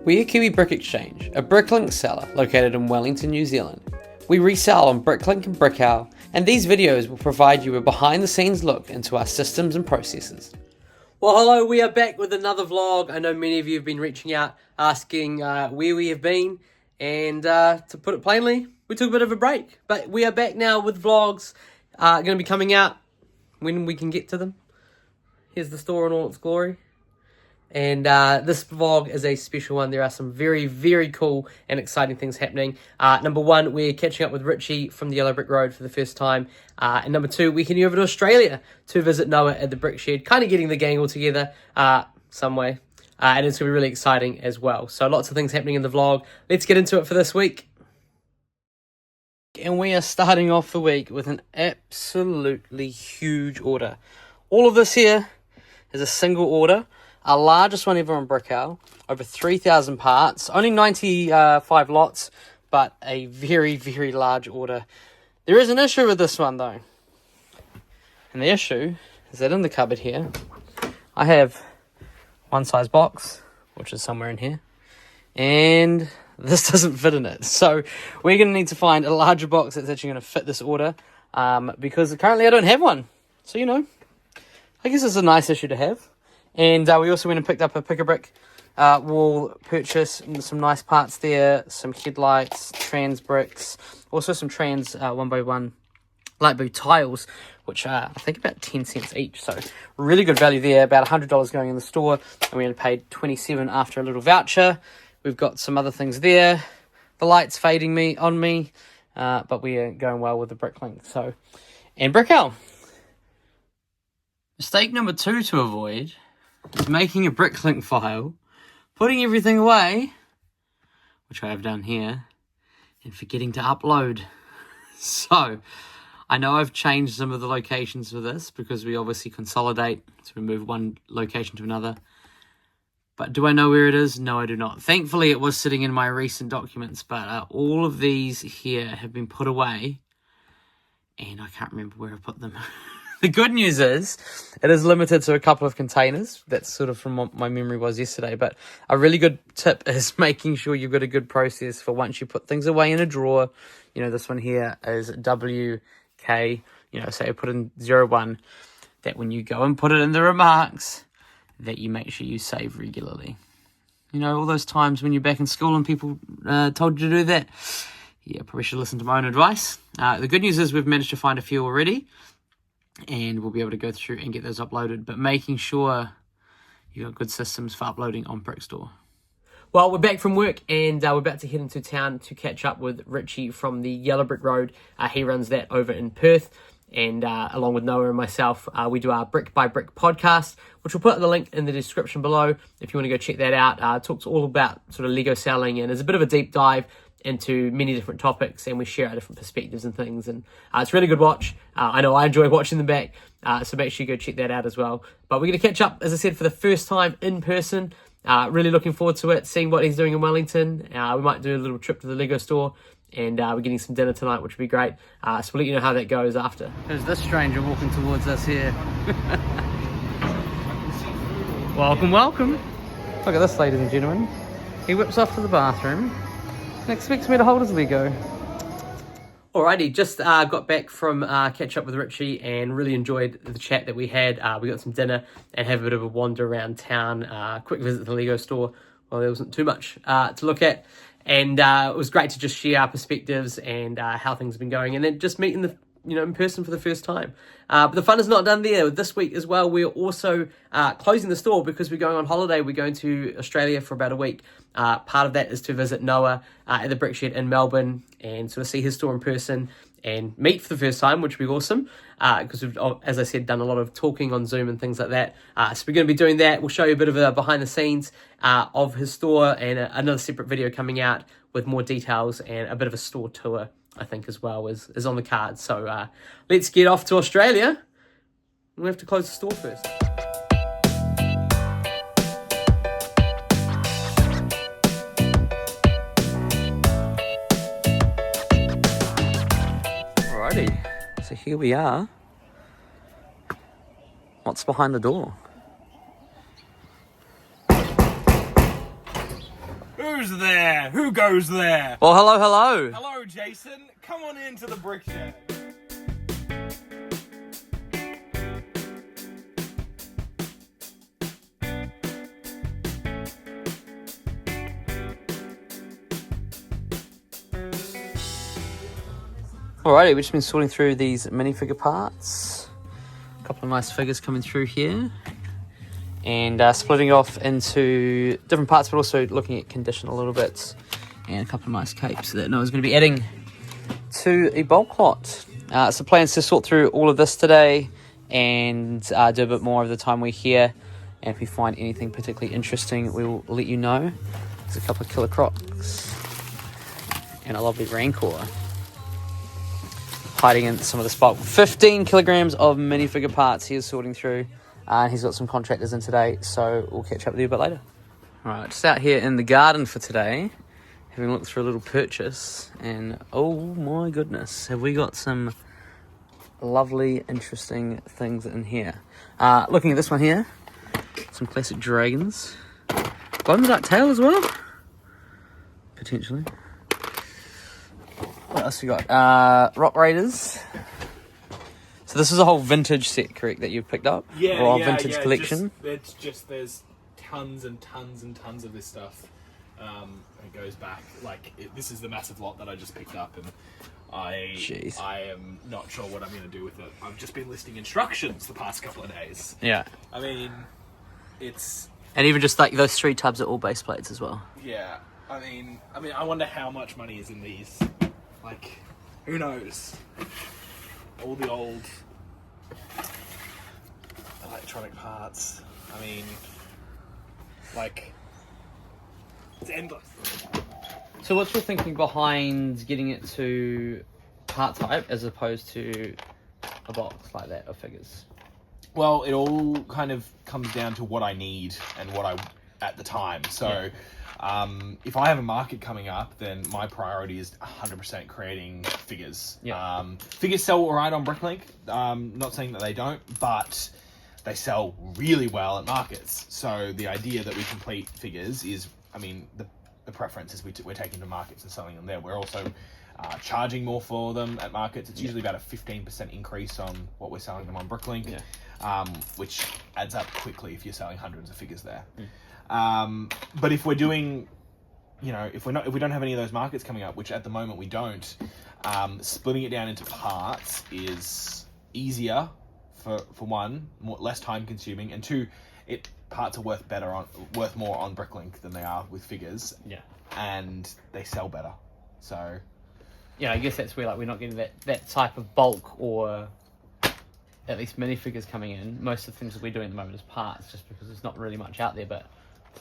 We are Kiwi Brick Exchange, a Bricklink seller located in Wellington, New Zealand. We resell on Bricklink and BrickOwl, and these videos will provide you a behind-the-scenes look into our systems and processes. Well, hello, we are back with another vlog. I know many of you have been reaching out, asking where we have been, and to put it plainly, we took a bit of a break. But we are back now with vlogs, going to be coming out when we can get to them. Here's the store in all its glory. And this vlog is a special one. There are some very, very cool and exciting things happening. Number one, we're catching up with Richie from the Yellow Brick Road for the first time. And number two, we're heading over to Australia to visit Noah at the Brickshed, kind of getting the gang all together some way. And it's going to be really exciting as well. So lots of things happening in the vlog. Let's get into it for this week. And we are starting off the week with an absolutely huge order. All of this here is a single order. Our largest one ever on BrickOwl, over 3,000 parts, only 95 lots, but a very, very large order. There is an issue with this one though. And the issue is that in the cupboard here, I have one size box, which is somewhere in here, and this doesn't fit in it. So we're going to need to find a larger box that's actually going to fit this order, because currently I don't have one. So, you know, I guess it's a nice issue to have. And we also went and picked up a pick-a-brick wall purchase, some nice parts there, some headlights, trans bricks, also some trans 1x1 light blue tiles, which are, I think, about 10 cents each. So really good value there, about $100 going in the store, and we only paid $27 after a little voucher. We've got some other things there. The light's fading on me, but we are going well with the Bricklink. So, and BrickOwl. Mistake number 2 to avoid is making a Bricklink file, putting everything away, which I have done here, and forgetting to upload. So, I know I've changed some of the locations for this, because we obviously consolidate, so we move one location to another. But do I know where it is? No, I do not. Thankfully, it was sitting in my recent documents, but all of these here have been put away, and I can't remember where I put them. The good news is, it is limited to a couple of containers. That's sort of from what my memory was yesterday. But a really good tip is making sure you've got a good process for once you put things away in a drawer. You know, this one here is WK, you know, say I put in 01, that when you go and put it in the remarks, that you make sure you save regularly. You know, all those times when you're back in school and people told you to do that. Yeah, probably should listen to my own advice. The good news is we've managed to find a few already, and we'll be able to go through and get those uploaded, but making sure you've got good systems for uploading on Brickstore. Well, we're back from work, and we're about to head into town to catch up with Richie from the Yellow Brick Road. He runs that over in Perth, and along with Noah and myself, we do our Brick by Brick podcast, which we'll put the link in the description below if you want to go check that out. It talks all about sort of Lego selling, and there's a bit of a deep dive into many different topics, and we share our different perspectives and things, and it's a really good watch. I know I enjoy watching them back, so make sure you go check that out as well. But we're going to catch up, as I said, for the first time in person. Really looking forward to it, seeing what he's doing in Wellington. We might do a little trip to the Lego store, and we're getting some dinner tonight, which would be great. So we'll let you know how that goes after. There's this stranger walking towards us here. Welcome, welcome. Look at this, ladies and gentlemen. He whips off to the bathroom and expects me to hold his Lego. Alrighty, just got back from catch up with Richie and really enjoyed the chat that we had. We got some dinner and have a bit of a wander around town. Quick visit to the Lego store. Well, there wasn't too much to look at. And it was great to just share our perspectives and how things have been going. And then just meeting in person for the first time. But the fun is not done there. This week as well, we're also closing the store because we're going on holiday. We're going to Australia for about a week. Part of that is to visit Noah at the Brickshed in Melbourne and sort of see his store in person and meet for the first time, which would be awesome. Because we've, as I said, done a lot of talking on Zoom and things like that. So we're going to be doing that. We'll show you a bit of a behind the scenes of his store, and another separate video coming out with more details and a bit of a store tour, I think, as well, is on the cards. So let's get off to Australia. We have to close the store first. Alrighty, so here we are. What's behind the door? Who's there? Who goes there? Well, hello. Hello, Jason. Come on into the Brickshed. Alrighty, we've just been sorting through these minifigure parts. A couple of nice figures coming through here. And splitting off into different parts, but also looking at condition a little bit. And a couple of nice capes that Noah's going to be adding to a bulk lot. So plans to sort through all of this today and do a bit more of the time we're here. And if we find anything particularly interesting, we will let you know. There's a couple of killer crocs and a lovely rancor hiding in some of this bulk. 15 kilograms of minifigure parts he is sorting through. And he's got some contractors in today, so we'll catch up with you a bit later. Alright, just out here in the garden for today, having a look through a little purchase, and oh my goodness, have we got some lovely, interesting things in here. Looking at this one here, some classic dragons. Glow in the dark tail as well, potentially. What else we got? Rock Raiders. So this is a whole vintage set, correct, that you've picked up? Yeah, or a vintage collection? There's tons and tons and tons of this stuff. It goes back, this is the massive lot that I just picked up, and I am not sure what I'm going to do with it. I've just been listing instructions the past couple of days. Yeah. I mean, it's... And even just like those 3 tubs are all base plates as well. Yeah. I mean, I wonder how much money is in these. Like, who knows? All the old electronic parts. I mean, it's endless. So what's your thinking behind getting it to part type as opposed to a box like that of figures? Well, it all kind of comes down to what I need and what I at the time. So if I have a market coming up, then my priority is 100% creating figures. Yeah. Figures sell all right on Bricklink. Not saying that they don't, but they sell really well at markets. So the idea that we complete figures is, the preference is we're taking to markets and selling them there. We're also charging more for them at markets. It's usually about a 15% increase on what we're selling them on Bricklink, which adds up quickly if you're selling hundreds of figures there. But if we're doing, if we don't have any of those markets coming up, which at the moment we don't, splitting it down into parts is easier for one, less time consuming, and two, parts are worth more on Bricklink than they are with figures. Yeah. And they sell better. So yeah, I guess that's where we're not getting that type of bulk or at least minifigures coming in. Most of the things that we're doing at the moment is parts, just because there's not really much out there. But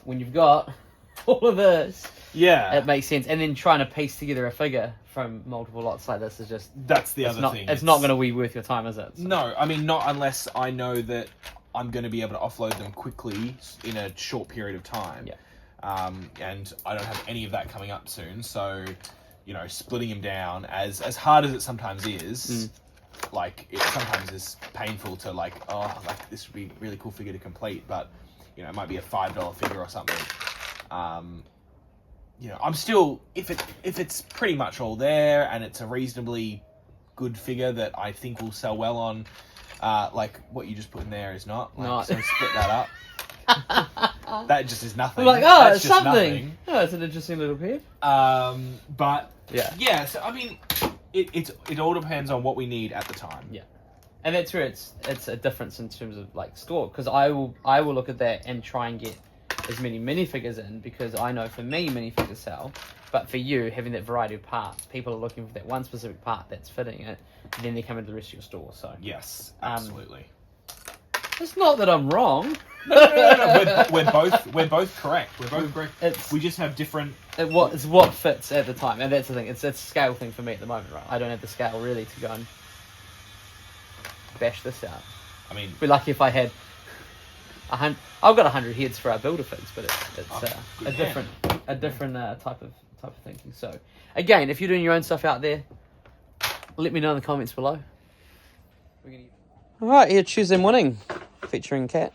when you've got all of this, it makes sense. And then trying to piece together a figure from multiple lots like this is just... That's the other thing. It's not going to be worth your time, is it? So. No, not unless I know that I'm going to be able to offload them quickly in a short period of time. Yeah. And I don't have any of that coming up soon. So, splitting them down, as hard as it sometimes is... it sometimes is painful to this would be a really cool figure to complete, but it might be a $5 figure or something. I'm still, if it's pretty much all there and it's a reasonably good figure that I think will sell well on, what you just put in there is not. So split that up. That just is nothing. That's it's something. Nothing. Oh, it's an interesting little pair. But yeah. So it all depends on what we need at the time. Yeah, and that's where it's a difference in terms of store, because I will look at that and try and get as many minifigures in, because I know for me minifigures sell, but for you having that variety of parts, people are looking for that one specific part that's fitting it, and then they come into the rest of your store. So yes, absolutely. It's not that I'm wrong. No. We're both correct. We're both correct. We just have different... It's what fits at the time, and that's the thing. It's a scale thing for me at the moment, right? I don't have the scale really to go and bash this out. Be lucky if I had... I've got 100 heads for our builder figs, but it's a different type of thinking. So, again, if you're doing your own stuff out there, let me know in the comments below. Alright, here Tuesday morning, featuring Kat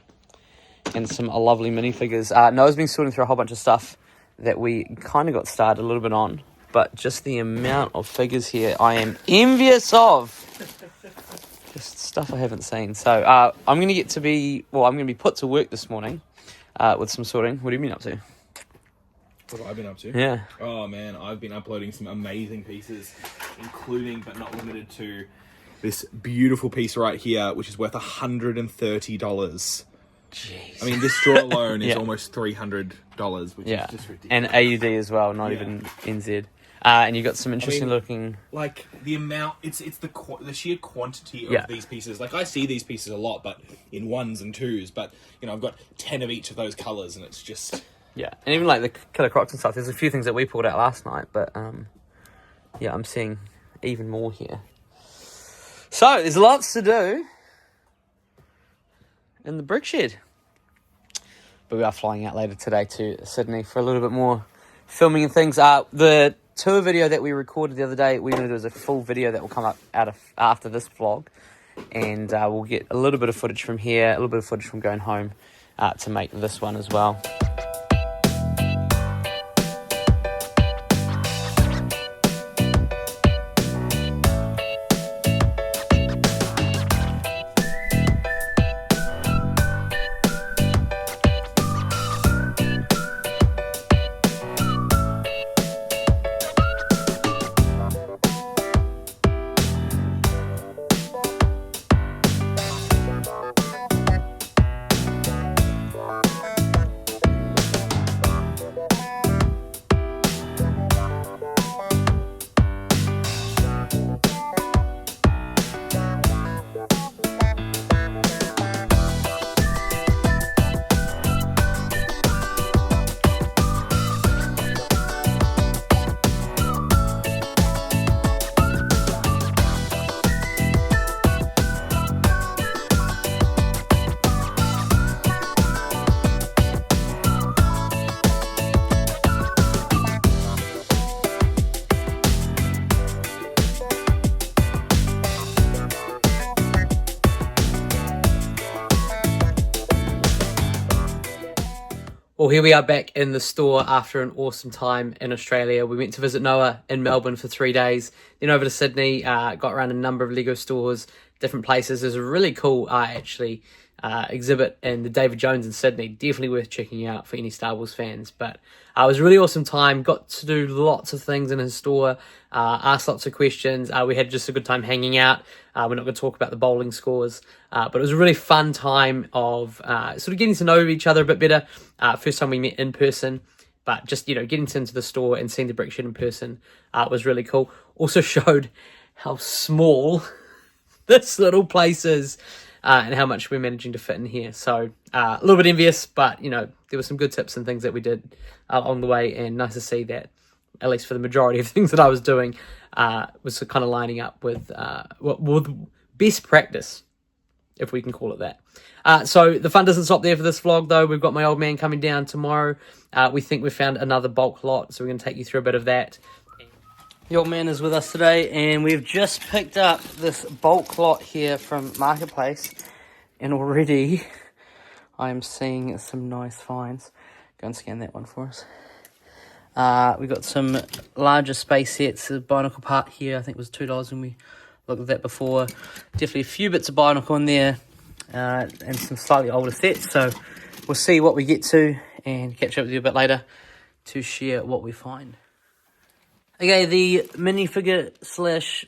and some lovely minifigures. Noah's been sorting through a whole bunch of stuff that we kind of got started a little bit on, but just the amount of figures here I am envious of. Just stuff I haven't seen. So I'm going to be put to work this morning with some sorting. What have you been up to? What have I been up to? Yeah. Oh man, I've been uploading some amazing pieces, including but not limited to this beautiful piece right here, which is worth $130. Jeez. I mean, this straw alone is Yeah. almost $300, which is just ridiculous. And AUD as well, not even NZ. And you got some interesting looking. Like the amount, it's the sheer quantity of these pieces. Like I see these pieces a lot, but in ones and twos. But you know, I've got 10 of each of those colors, and it's just Yeah, and even like the Killer Crocs and stuff. There's a few things that we pulled out last night, but yeah, I'm seeing even more here. So there's lots to do in the Brickshed. But we are flying out later today to Sydney for a little bit more filming and things. The tour video that we recorded the other day, we're going to do as a full video that will come up after this vlog. And we'll get a little bit of footage from here, a little bit of footage from going home to make this one as well. Well, here we are back in the store after an awesome time in Australia. We went to visit Noah in Melbourne for 3 days, then over to Sydney, got around a number of Lego stores, different places. There's a really cool exhibit in the David Jones in Sydney. Definitely worth checking out for any Star Wars fans. But it was a really awesome time. Got to do lots of things in his store, asked lots of questions. We had just a good time hanging out. We're not going to talk about the bowling scores, but it was a really fun time of sort of getting to know each other a bit better. First time we met in person, but just, you know, getting into the store and seeing the Brickshed in person was really cool. Also showed how small this little place is and how much we're managing to fit in here. So a little bit envious, but, you know, there were some good tips and things that we did along the way, and nice to see that, at least for the majority of things that I was doing, was kind of lining up with best practice, if we can call it that. So the fun doesn't stop there for this vlog, though. We've got my old man coming down tomorrow. We think we've found another bulk lot, so we're going to take you through a bit of that. The old man is with us today, and we've just picked up this bulk lot here from Marketplace, and already I am seeing some nice finds. Go and scan that one for us. We got some larger space sets. The Bionicle part here, I think, was $2 when we looked at that before. Definitely a few bits of Bionicle in there, and some slightly older sets. So we'll see what we get to and catch up with you a bit later to share what we find. Okay, the minifigure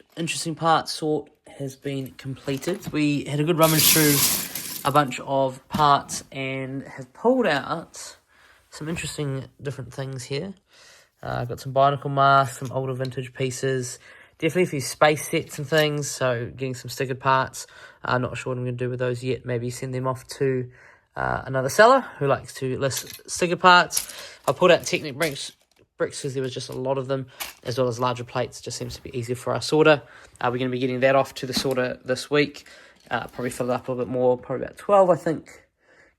/ interesting part sort has been completed. We had a good rummage through a bunch of parts and have pulled out some interesting different things here. I've got some Bionicle masks, some older vintage pieces, definitely a few space sets and things, so getting some stickered parts. I'm not sure what I'm going to do with those yet. Maybe send them off to another seller who likes to list sticker parts. I pulled out Technic bricks because there was just a lot of them, as well as larger plates. Just seems to be easier for our sorter. We're going to be getting that off to the sorter this week. Probably fill it up a little bit more, probably about 12, I think,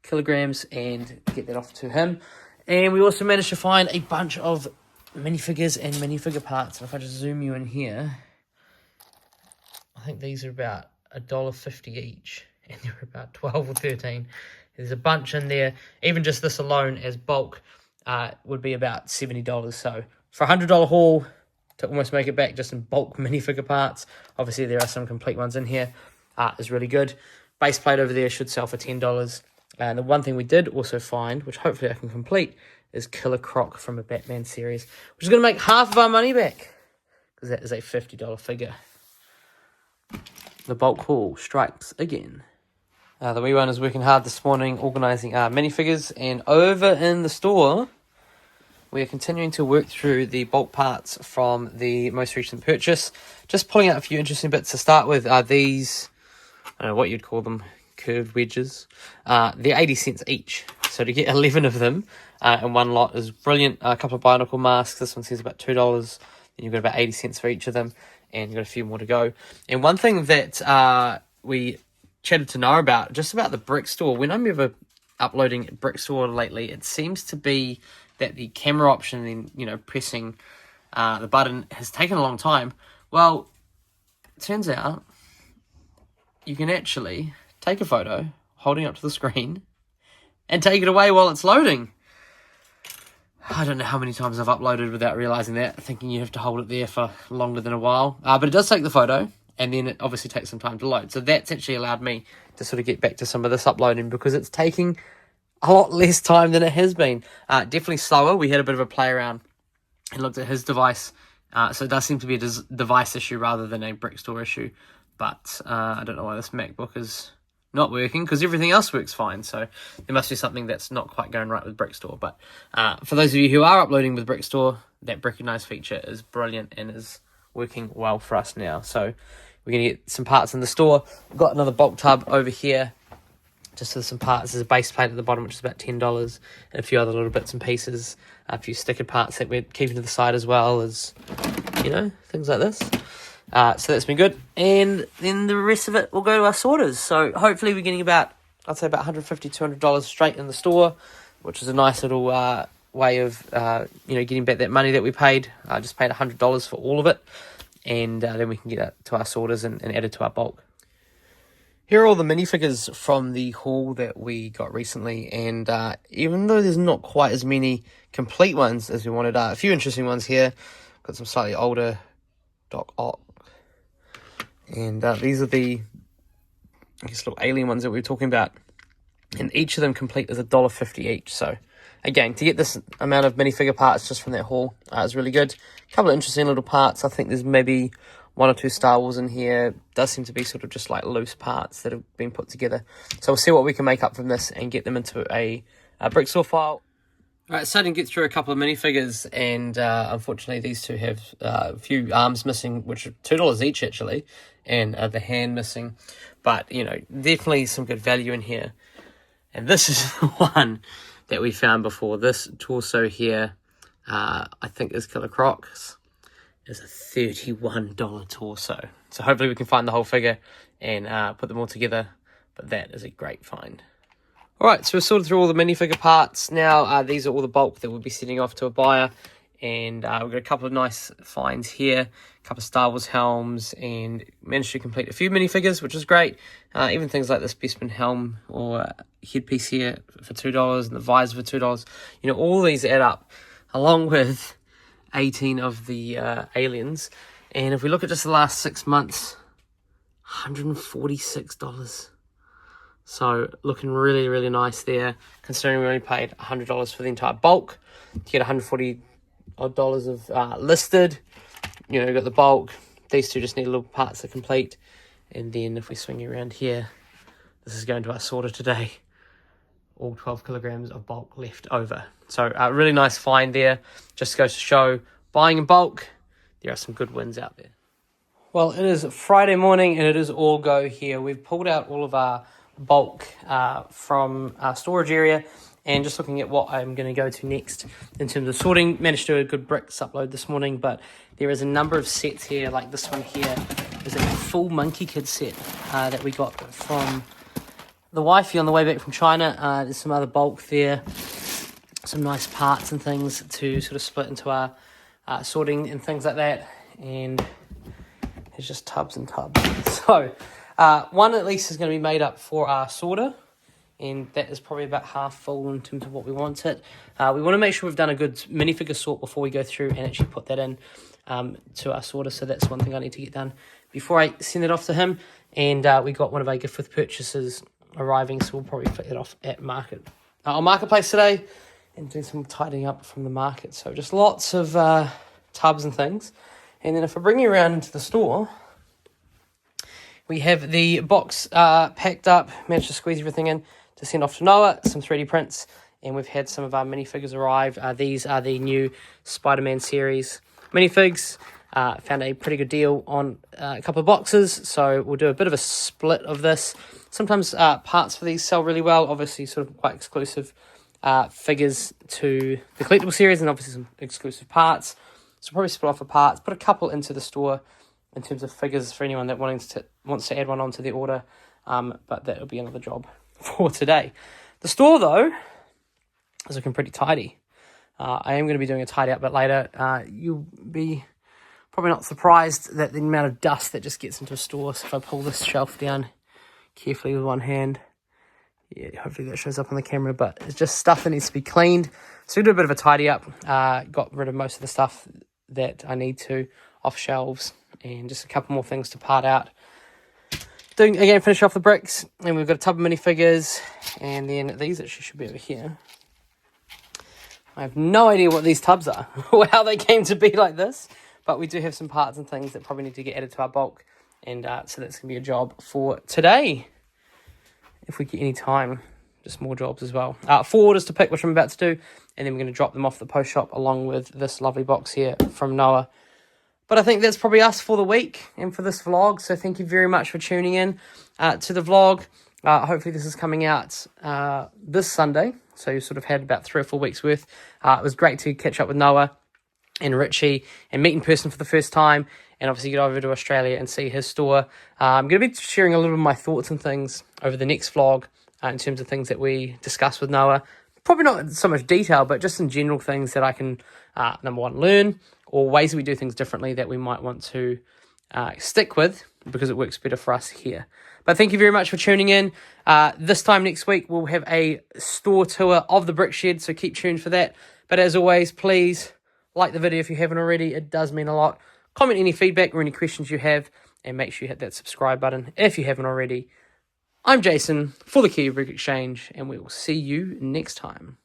kilograms, and get that off to him. And we also managed to find a bunch of minifigures and minifigure parts. And if I just zoom you in here, I think these are about $1.50 each, and they're about 12 or 13. There's a bunch in there. Even just this alone as bulk would be about $70. So for a $100 haul, to almost make it back just in bulk minifigure parts, obviously there are some complete ones in here, is really good. Base plate over there should sell for $10. And the one thing we did also find, which hopefully I can complete, is Killer Croc from a Batman series, which is going to make half of our money back, because that is a $50 figure. The bulk haul strikes again. The wee one is working hard this morning organising our minifigures, and over in the store we are continuing to work through the bulk parts from the most recent purchase. Just pulling out a few interesting bits to start with are these, I don't know what you'd call them, curved wedges. They're 80 cents each, so to get 11 of them in one lot is brilliant. A couple of Bionicle masks, this one says about $2, then you've got about 80 cents for each of them, and you've got a few more to go. And one thing that we chatted to Noah about, just about the Brick Store, when I'm ever uploading Brick Store lately, it seems to be that the camera option and, you know, pressing the button has taken a long time. Well, it turns out you can actually take a photo holding up to the screen and take it away while it's loading. I don't know how many times I've uploaded without realizing that, thinking you have to hold it there for longer than a while. But it does take the photo, and then it obviously takes some time to load. So that's actually allowed me to sort of get back to some of this uploading, because it's taking a lot less time than it has been. Definitely slower. We had a bit of a play around and looked at his device. So it does seem to be a device issue rather than a Brick Store issue. But I don't know why this MacBook is not working, because everything else works fine. So there must be something that's not quite going right with Brick Store. But for those of you who are uploading with Brick Store, that recognize feature is brilliant and is working well for us now. So we're going to get some parts in the store. We've got another bulk tub over here, just for some parts. There's a base plate at the bottom, which is about $10, and a few other little bits and pieces, a few stickered parts that we're keeping to the side, as well as, you know, things like this. So that's been good. And then the rest of it will go to our sorters. So hopefully we're getting about, I'd say about $150, $200 straight in the store, which is a nice little way of, you know, getting back that money that we paid. I just paid $100 for all of it. And then we can get it to our sorters and add it to our bulk. Here are all the minifigures from the haul that we got recently, and even though there's not quite as many complete ones as we wanted, a few interesting ones here. Got some slightly older Doc Ock, and these are the, I guess, little alien ones that we were talking about, and each of them complete is $1.50 each. So again, to get this amount of minifigure parts just from that haul is really good. A couple of interesting little parts. I think there's maybe one or two Star Wars in here. Does seem to be sort of just like loose parts that have been put together. So we'll see what we can make up from this and get them into a Brick Store file. All right, starting to get through a couple of minifigures, and unfortunately these two have a few arms missing, which are $2 each actually, and the hand missing. But, you know, definitely some good value in here. And this is the one that we found before. This torso here, I think is Killer Croc's, is a $31 torso. So hopefully we can find the whole figure and put them all together. But that is a great find. Alright, so we've sorted through all the minifigure parts. Now these are all the bulk that we'll be sending off to a buyer. And we've got a couple of nice finds here. A couple of Star Wars helms, and managed to complete a few minifigures, which is great. Even things like this Bespin helm or headpiece here for $2 and the visor for $2. You know, all these add up, along with 18 of the aliens. And if we look at just the last 6 months, $146. So looking really, really nice there, considering we only paid $100 for the entire bulk. To get $140 of listed, you know, got the bulk. These two just need little parts to complete. And then if we swing around here, this is going to our sorter today. All 12 kilograms of bulk left over. So a really nice find there. Just goes to show, buying in bulk, there are some good wins out there. Well, it is Friday morning and it is all go here. We've pulled out all of our bulk from our storage area, and just looking at what I'm going to go to next in terms of sorting. Managed to do a good bricks upload this morning, but there is a number of sets here, like this one here is a full Monkey Kid set that we got from the wifey on the way back from China. There's some other bulk there, some nice parts and things to sort of split into our sorting and things like that, and there's just tubs and tubs. So one at least is going to be made up for our sorter, and that is probably about half full in terms of what we want it. We want to make sure we've done a good minifigure sort before we go through and actually put that in to our sorter, so that's one thing I need to get done before I send it off to him. And we got one of our gift with purchases arriving, so we'll probably fit it off at on Marketplace today and do some tidying up from the market. So just lots of tubs and things. And then if I bring you around into the store, we have the box packed up, managed to squeeze everything in to send off to Noah, some 3D prints, and we've had some of our minifigures arrive. These are the new Spider-Man series minifigs. Found a pretty good deal on a couple of boxes, so we'll do a bit of a split of this. Sometimes parts for these sell really well, obviously sort of quite exclusive figures to the collectible series, and obviously some exclusive parts. So probably split off the parts, put a couple into the store in terms of figures for anyone that wants to add one onto the order, but that'll be another job for today. The store, though, is looking pretty tidy. I am going to be doing a tidy up bit later. You'll be probably not surprised that the amount of dust that just gets into a store. So if I pull this shelf down carefully with one hand, yeah, hopefully that shows up on the camera, but it's just stuff that needs to be cleaned. So we do a bit of a tidy up, got rid of most of the stuff that I need to off shelves, and just a couple more things to part out. Finish off the bricks, and we've got a tub of minifigures, and then these actually should be over here. I have no idea what these tubs are, or how they came to be like this, but we do have some parts and things that probably need to get added to our bulk, and so that's going to be a job for today. If we get any time, just more jobs as well. 4 orders to pick, which I'm about to do, and then we're going to drop them off the post shop along with this lovely box here from Noah. But I think that's probably us for the week and for this vlog. So thank you very much for tuning in to the vlog. Hopefully this is coming out this Sunday. So you sort of had about 3 or 4 weeks worth. It was great to catch up with Noah and Richie and meet in person for the first time. And obviously get over to Australia and see his store. I'm going to be sharing a little of my thoughts and things over the next vlog in terms of things that we discuss with Noah. Probably not in so much detail, but just in general things that I can, number one, learn, or ways that we do things differently that we might want to stick with because it works better for us here. But thank you very much for tuning in. This time next week, we'll have a store tour of the Brickshed, so keep tuned for that. But as always, please like the video if you haven't already. It does mean a lot. Comment any feedback or any questions you have, and make sure you hit that subscribe button if you haven't already. I'm Jason for the Kiwi Brick Exchange, and we will see you next time.